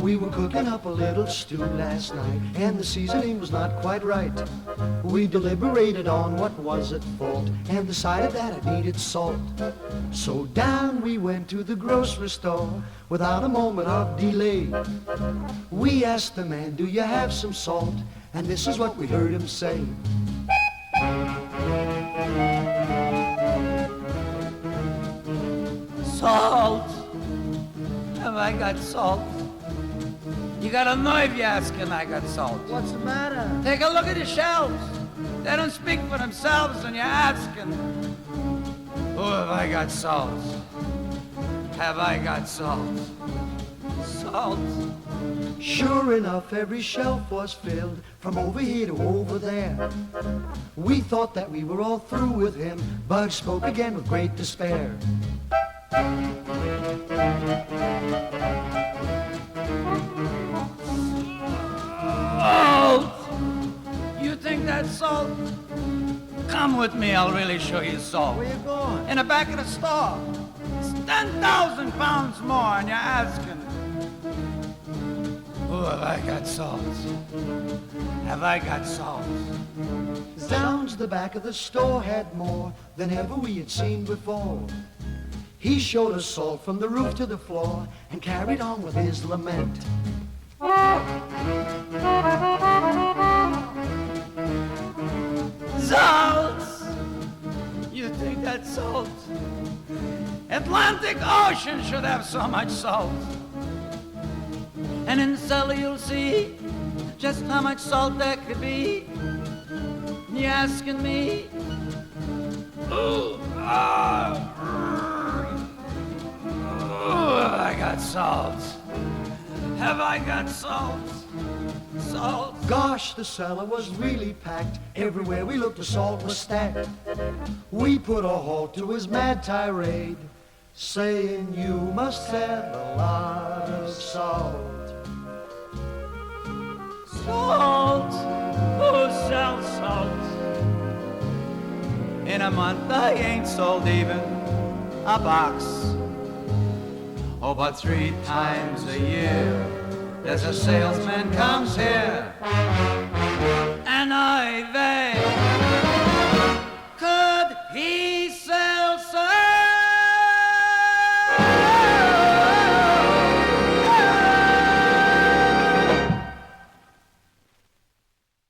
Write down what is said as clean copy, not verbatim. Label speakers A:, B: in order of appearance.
A: We were cooking up a little stew last night, and the seasoning was not quite right. We deliberated on what was at fault, and decided that it needed salt. So down we went to the grocery store, without a moment of delay. We asked the man, do you have some salt? And this is what we heard him say.
B: Salt? Have I got salt? You got a nerve, you asking I got salt.
A: What's the matter?
B: Take a look at the shelves. They don't speak for themselves and you're asking. Oh, have I got salt? Have I got salt? Salt?
A: Sure enough, every shelf was filled, from over here to over there. We thought that we were all through with him, but he spoke again with great despair.
B: Salt! You think that's salt? Come with me, I'll really show you salt.
A: Where you going?
B: In the back of the store. It's 10,000 pounds more, and you're asking. Oh, have I got salt? Have I got salt?
A: Zounds, the back of the store had more than ever we had seen before. He showed us salt from the roof to the floor and carried on with his lament.
B: Salt! You think that's salt? Atlantic Ocean should have so much salt. And in the cellar you'll see just how much salt there could be. And you're asking me? Ooh, have I got salt? Have I got salt? Salt?
A: Gosh, the cellar was really packed. Everywhere we looked, the salt was stacked. We put a halt to his mad tirade, saying you must have a lot of salt.
B: Salt? Who sells salt? In a month I ain't sold even a box. Oh, but 3 times a year there's a salesman comes here, and I